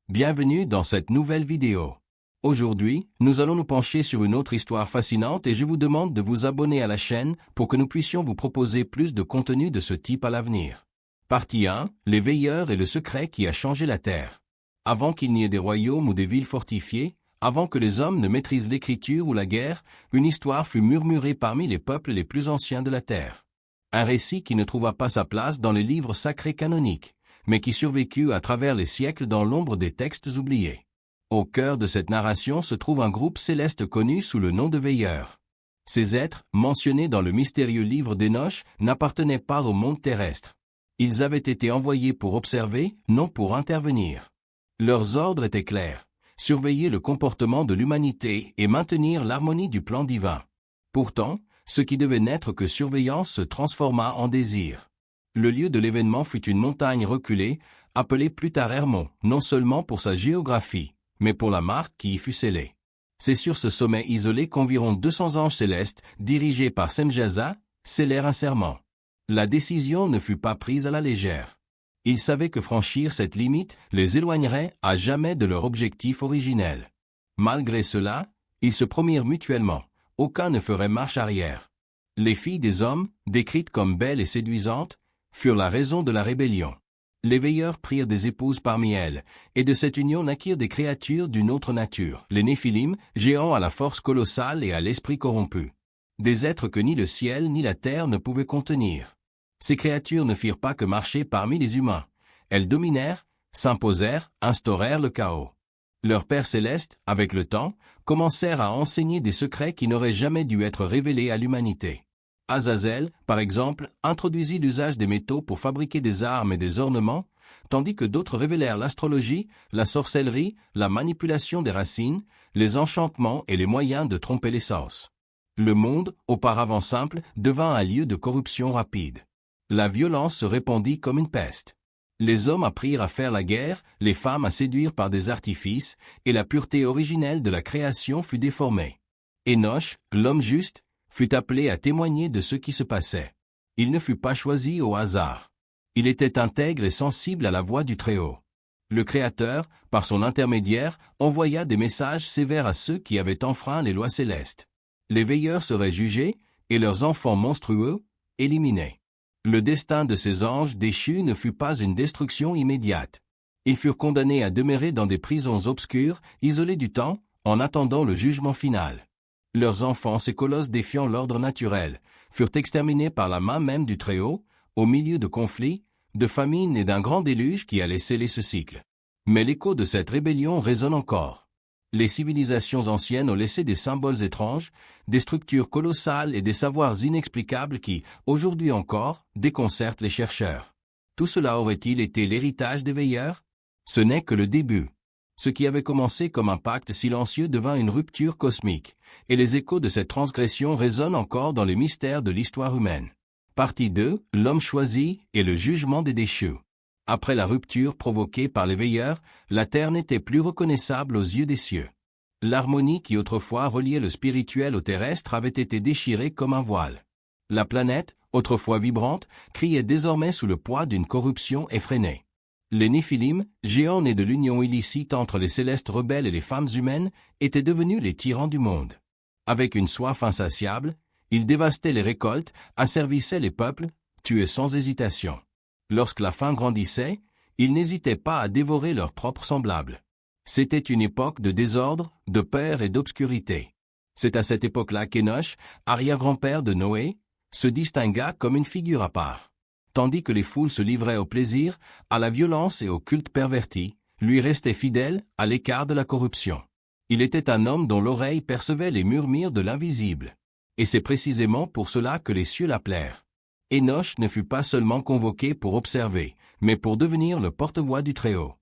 Bienvenue dans cette nouvelle vidéo. Aujourd'hui, nous allons nous pencher sur une autre histoire fascinante et je vous demande de vous abonner à la chaîne pour que nous puissions vous proposer plus de contenu de ce type à l'avenir. Partie 1, les veilleurs et le secret qui a changé la Terre. Avant qu'il n'y ait des royaumes ou des villes fortifiées, avant que les hommes ne maîtrisent l'écriture ou la guerre, une histoire fut murmurée parmi les peuples les plus anciens de la Terre. Un récit qui ne trouva pas sa place dans les livres sacrés canoniques, mais qui survécut à travers les siècles dans l'ombre des textes oubliés. Au cœur de cette narration se trouve un groupe céleste connu sous le nom de veilleurs. Ces êtres, mentionnés dans le mystérieux livre d'Enoch, n'appartenaient pas au monde terrestre. Ils avaient été envoyés pour observer, non pour intervenir. Leurs ordres étaient clairs: surveiller le comportement de l'humanité et maintenir l'harmonie du plan divin. Pourtant, ce qui devait n'être que surveillance se transforma en désir. Le lieu de l'événement fut une montagne reculée, appelée plus tard Hermon, non seulement pour sa géographie, mais pour la marque qui y fut scellée. C'est sur ce sommet isolé qu'environ 200 anges célestes, dirigés par Semjaza, scellèrent un serment. La décision ne fut pas prise à la légère. Ils savaient que franchir cette limite les éloignerait à jamais de leur objectif originel. Malgré cela, ils se promirent mutuellement: aucun ne ferait marche arrière. Les filles des hommes, décrites comme belles et séduisantes, furent la raison de la rébellion. Les veilleurs prirent des épouses parmi elles, et de cette union naquirent des créatures d'une autre nature, les Néphilim, géants à la force colossale et à l'esprit corrompu. Des êtres que ni le ciel ni la terre ne pouvaient contenir. Ces créatures ne firent pas que marcher parmi les humains. Elles dominèrent, s'imposèrent, instaurèrent le chaos. Leurs pères célestes, avec le temps, commencèrent à enseigner des secrets qui n'auraient jamais dû être révélés à l'humanité. Azazel, par exemple, introduisit l'usage des métaux pour fabriquer des armes et des ornements, tandis que d'autres révélèrent l'astrologie, la sorcellerie, la manipulation des racines, les enchantements et les moyens de tromper les sens. Le monde, auparavant simple, devint un lieu de corruption rapide. La violence se répandit comme une peste. Les hommes apprirent à faire la guerre, les femmes à séduire par des artifices, et la pureté originelle de la création fut déformée. Enoch, l'homme juste, fut appelé à témoigner de ce qui se passait. Il ne fut pas choisi au hasard. Il était intègre et sensible à la voix du Très-Haut. Le Créateur, par son intermédiaire, envoya des messages sévères à ceux qui avaient enfreint les lois célestes. Les veilleurs seraient jugés, et leurs enfants monstrueux, éliminés. Le destin de ces anges déchus ne fut pas une destruction immédiate. Ils furent condamnés à demeurer dans des prisons obscures, isolés du temps, en attendant le jugement final. Leurs enfants, ces colosses défiant l'ordre naturel, furent exterminés par la main même du Très-Haut, au milieu de conflits, de famines et d'un grand déluge qui allait sceller ce cycle. Mais l'écho de cette rébellion résonne encore. Les civilisations anciennes ont laissé des symboles étranges, des structures colossales et des savoirs inexplicables qui, aujourd'hui encore, déconcertent les chercheurs. Tout cela aurait-il été l'héritage des veilleurs? Ce n'est que le début. Ce qui avait commencé comme un pacte silencieux devint une rupture cosmique, et les échos de cette transgression résonnent encore dans les mystères de l'histoire humaine. Partie 2, l'homme choisi et le jugement des déchus. Après la rupture provoquée par les veilleurs, la terre n'était plus reconnaissable aux yeux des cieux. L'harmonie qui autrefois reliait le spirituel au terrestre avait été déchirée comme un voile. La planète, autrefois vibrante, criait désormais sous le poids d'une corruption effrénée. Les Néphilim, géants nés de l'union illicite entre les célestes rebelles et les femmes humaines, étaient devenus les tyrans du monde. Avec une soif insatiable, ils dévastaient les récoltes, asservissaient les peuples, tuaient sans hésitation. Lorsque la faim grandissait, ils n'hésitaient pas à dévorer leurs propres semblables. C'était une époque de désordre, de peur et d'obscurité. C'est à cette époque-là qu'Enoch, arrière-grand-père de Noé, se distingua comme une figure à part. Tandis que les foules se livraient au plaisir, à la violence et au culte perverti, lui restait fidèle, à l'écart de la corruption. Il était un homme dont l'oreille percevait les murmures de l'invisible. Et c'est précisément pour cela que les cieux l'appelèrent. Enoch ne fut pas seulement convoqué pour observer, mais pour devenir le porte-voix du Très-Haut.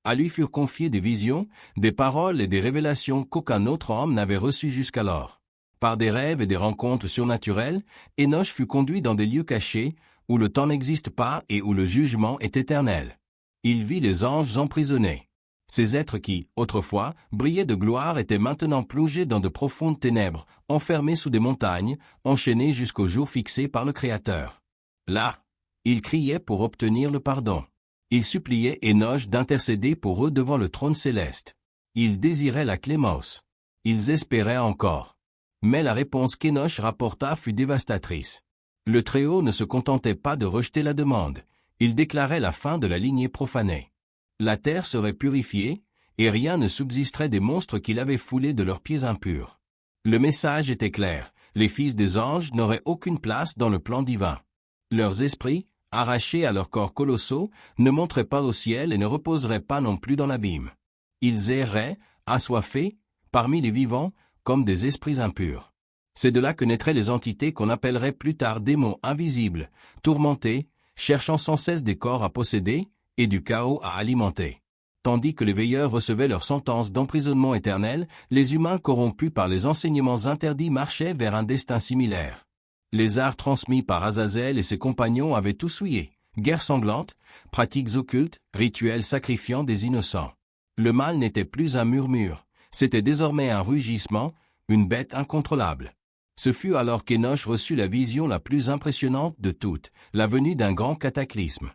À lui furent confiées des visions, des paroles et des révélations qu'aucun autre homme n'avait reçues jusqu'alors. Par des rêves et des rencontres surnaturelles, Enoch fut conduit dans des lieux cachés, où le temps n'existe pas et où le jugement est éternel. Il vit les anges emprisonnés. Ces êtres qui, autrefois, brillaient de gloire étaient maintenant plongés dans de profondes ténèbres, enfermés sous des montagnes, enchaînés jusqu'au jour fixé par le Créateur. Là, ils criaient pour obtenir le pardon. Ils suppliaient Enoch d'intercéder pour eux devant le trône céleste. Ils désiraient la clémence. Ils espéraient encore. Mais la réponse qu'Enoch rapporta fut dévastatrice. Le Très-Haut ne se contentait pas de rejeter la demande. Il déclarait la fin de la lignée profanée. La terre serait purifiée, et rien ne subsisterait des monstres qu'il avait foulés de leurs pieds impurs. Le message était clair, les fils des anges n'auraient aucune place dans le plan divin. Leurs esprits, arrachés à leurs corps colossaux, ne monteraient pas au ciel et ne reposeraient pas non plus dans l'abîme. Ils erraient, assoiffés, parmi les vivants, comme des esprits impurs. C'est de là que naîtraient les entités qu'on appellerait plus tard démons invisibles, tourmentés, cherchant sans cesse des corps à posséder, et du chaos à alimenter. Tandis que les veilleurs recevaient leur sentence d'emprisonnement éternel, les humains corrompus par les enseignements interdits marchaient vers un destin similaire. Les arts transmis par Azazel et ses compagnons avaient tout souillé, guerres sanglantes, pratiques occultes, rituels sacrifiant des innocents. Le mal n'était plus un murmure, c'était désormais un rugissement, une bête incontrôlable. Ce fut alors qu'Enoch reçut la vision la plus impressionnante de toutes, la venue d'un grand cataclysme.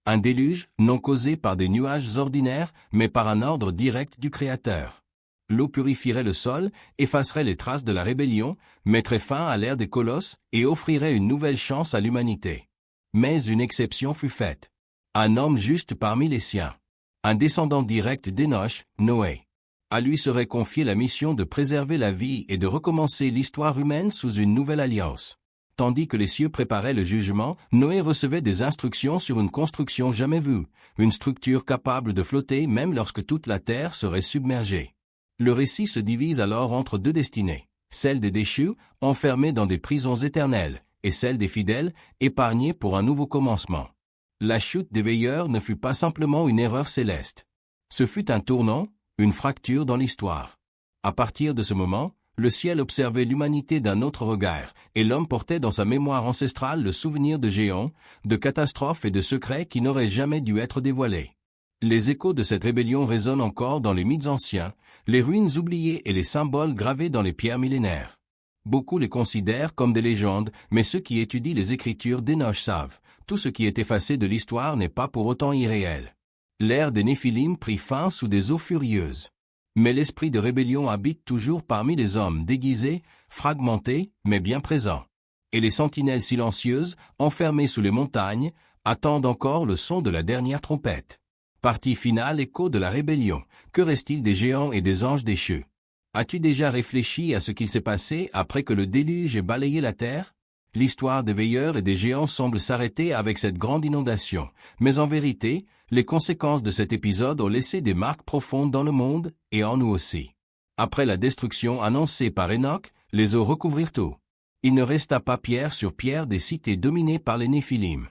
Un déluge, non causé par des nuages ordinaires, mais par un ordre direct du Créateur. L'eau purifierait le sol, effacerait les traces de la rébellion, mettrait fin à l'ère des colosses et offrirait une nouvelle chance à l'humanité. Mais une exception fut faite. Un homme juste parmi les siens. Un descendant direct d'Enoch, Noé. À lui serait confiée la mission de préserver la vie et de recommencer l'histoire humaine sous une nouvelle alliance. Tandis que les cieux préparaient le jugement, Noé recevait des instructions sur une construction jamais vue, une structure capable de flotter même lorsque toute la terre serait submergée. Le récit se divise alors entre deux destinées, celle des déchus, enfermés dans des prisons éternelles, et celle des fidèles, épargnés pour un nouveau commencement. La chute des veilleurs ne fut pas simplement une erreur céleste. Ce fut un tournant, une fracture dans l'histoire. À partir de ce moment, le ciel observait l'humanité d'un autre regard, et l'homme portait dans sa mémoire ancestrale le souvenir de géants, de catastrophes et de secrets qui n'auraient jamais dû être dévoilés. Les échos de cette rébellion résonnent encore dans les mythes anciens, les ruines oubliées et les symboles gravés dans les pierres millénaires. Beaucoup les considèrent comme des légendes, mais ceux qui étudient les écritures d'Enoch savent, tout ce qui est effacé de l'histoire n'est pas pour autant irréel. L'ère des Néphilim prit fin sous des eaux furieuses. Mais l'esprit de rébellion habite toujours parmi les hommes déguisés, fragmentés, mais bien présents. Et les sentinelles silencieuses, enfermées sous les montagnes, attendent encore le son de la dernière trompette. Partie finale, écho de la rébellion. Que reste-t-il des géants et des anges déchus? As-tu déjà réfléchi à ce qu'il s'est passé après que le déluge ait balayé la terre? L'histoire des veilleurs et des géants semble s'arrêter avec cette grande inondation, mais en vérité, les conséquences de cet épisode ont laissé des marques profondes dans le monde, et en nous aussi. Après la destruction annoncée par Enoch, les eaux recouvrirent tout. Il ne resta pas pierre sur pierre des cités dominées par les Néphilim.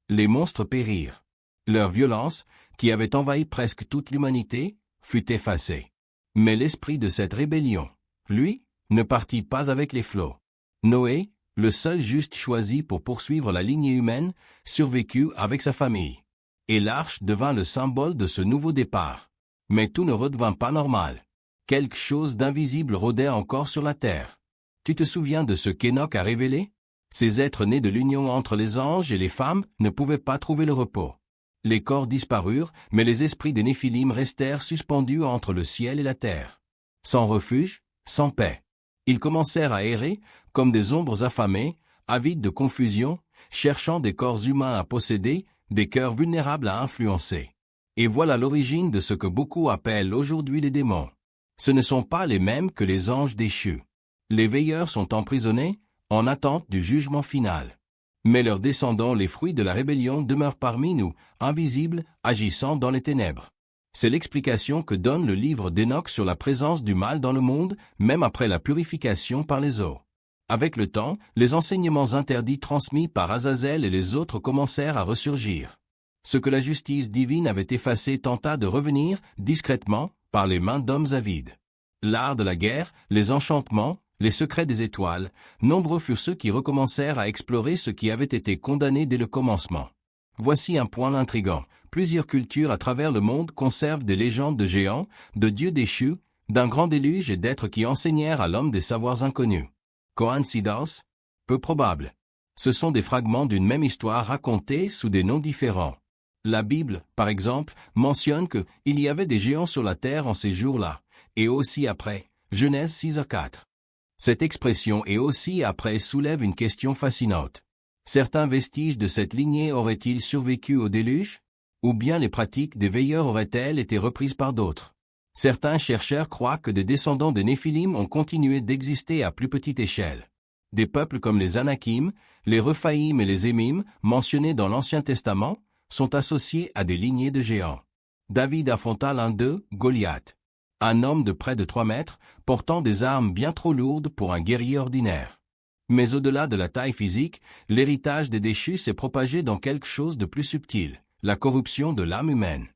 Les monstres périrent. Leur violence, qui avait envahi presque toute l'humanité, fut effacée. Mais l'esprit de cette rébellion, lui, ne partit pas avec les flots. Noé, le seul juste choisi pour poursuivre la lignée humaine, survécut avec sa famille. Et l'arche devint le symbole de ce nouveau départ. Mais tout ne redevint pas normal. Quelque chose d'invisible rôdait encore sur la terre. Tu te souviens de ce qu'Enoch a révélé? Ces êtres nés de l'union entre les anges et les femmes ne pouvaient pas trouver le repos. Les corps disparurent, mais les esprits des Néphilim restèrent suspendus entre le ciel et la terre. Sans refuge, sans paix. Ils commencèrent à errer, comme des ombres affamées, avides de confusion, cherchant des corps humains à posséder, des cœurs vulnérables à influencer. Et voilà l'origine de ce que beaucoup appellent aujourd'hui les démons. Ce ne sont pas les mêmes que les anges déchus. Les veilleurs sont emprisonnés, en attente du jugement final. Mais leurs descendants, les fruits de la rébellion, demeurent parmi nous, invisibles, agissant dans les ténèbres. C'est l'explication que donne le livre d'Enoch sur la présence du mal dans le monde, même après la purification par les eaux. Avec le temps, les enseignements interdits transmis par Azazel et les autres commencèrent à ressurgir. Ce que la justice divine avait effacé tenta de revenir, discrètement, par les mains d'hommes avides. L'art de la guerre, les enchantements, les secrets des étoiles, nombreux furent ceux qui recommencèrent à explorer ce qui avait été condamné dès le commencement. Voici un point intrigant. Plusieurs cultures à travers le monde conservent des légendes de géants, de dieux déchus, d'un grand déluge et d'êtres qui enseignèrent à l'homme des savoirs inconnus. Coïncidence? Peu probable. Ce sont des fragments d'une même histoire racontée sous des noms différents. La Bible, par exemple, mentionne que il y avait des géants sur la terre en ces jours-là, et aussi après, Genèse 6:4. Cette expression « et aussi après » soulève une question fascinante. Certains vestiges de cette lignée auraient-ils survécu au déluge? Ou bien les pratiques des veilleurs auraient-elles été reprises par d'autres? Certains chercheurs croient que des descendants des Néphilim ont continué d'exister à plus petite échelle. Des peuples comme les Anakim, les Rephaïm et les Émim, mentionnés dans l'Ancien Testament, sont associés à des lignées de géants. David affronta l'un d'eux, Goliath. Un homme de près de 3 mètres, portant des armes bien trop lourdes pour un guerrier ordinaire. Mais au-delà de la taille physique, l'héritage des déchus s'est propagé dans quelque chose de plus subtil, la corruption de l'âme humaine.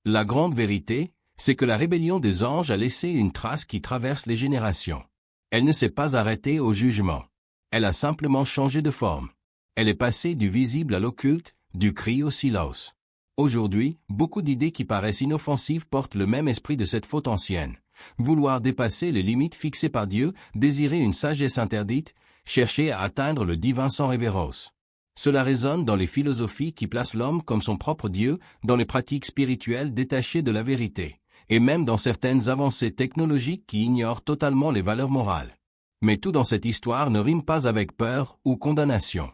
La grande vérité, c'est que la rébellion des anges a laissé une trace qui traverse les générations. Elle ne s'est pas arrêtée au jugement. Elle a simplement changé de forme. Elle est passée du visible à l'occulte, du cri au silence. Aujourd'hui, beaucoup d'idées qui paraissent inoffensives portent le même esprit de cette faute ancienne. Vouloir dépasser les limites fixées par Dieu, désirer une sagesse interdite, chercher à atteindre le divin sans révérence. Cela résonne dans les philosophies qui placent l'homme comme son propre Dieu, dans les pratiques spirituelles détachées de la vérité, et même dans certaines avancées technologiques qui ignorent totalement les valeurs morales. Mais tout dans cette histoire ne rime pas avec peur ou condamnation.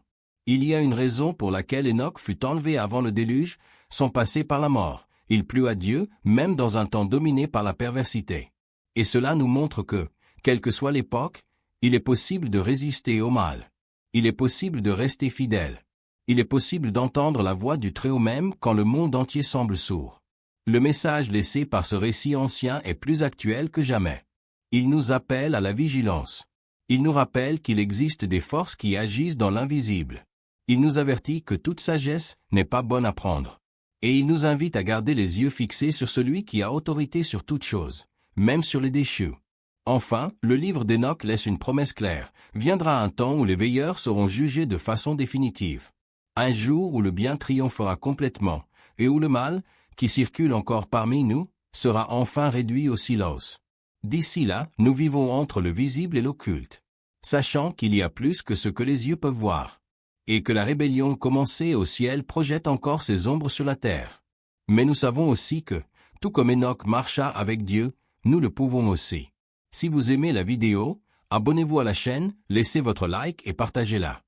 Il y a une raison pour laquelle Enoch fut enlevé avant le déluge, sans passer par la mort. Il plut à Dieu, même dans un temps dominé par la perversité. Et cela nous montre que, quelle que soit l'époque, il est possible de résister au mal. Il est possible de rester fidèle. Il est possible d'entendre la voix du Très-Haut même quand le monde entier semble sourd. Le message laissé par ce récit ancien est plus actuel que jamais. Il nous appelle à la vigilance. Il nous rappelle qu'il existe des forces qui agissent dans l'invisible. Il nous avertit que toute sagesse n'est pas bonne à prendre. Et il nous invite à garder les yeux fixés sur celui qui a autorité sur toute chose, même sur les déchus. Enfin, le livre d'Enoch laisse une promesse claire. Viendra un temps où les veilleurs seront jugés de façon définitive. Un jour où le bien triomphera complètement, et où le mal, qui circule encore parmi nous, sera enfin réduit au silence. D'ici là, nous vivons entre le visible et l'occulte, sachant qu'il y a plus que ce que les yeux peuvent voir, et que la rébellion commencée au ciel projette encore ses ombres sur la terre. Mais nous savons aussi que, tout comme Enoch marcha avec Dieu, nous le pouvons aussi. Si vous aimez la vidéo, abonnez-vous à la chaîne, laissez votre like et partagez-la.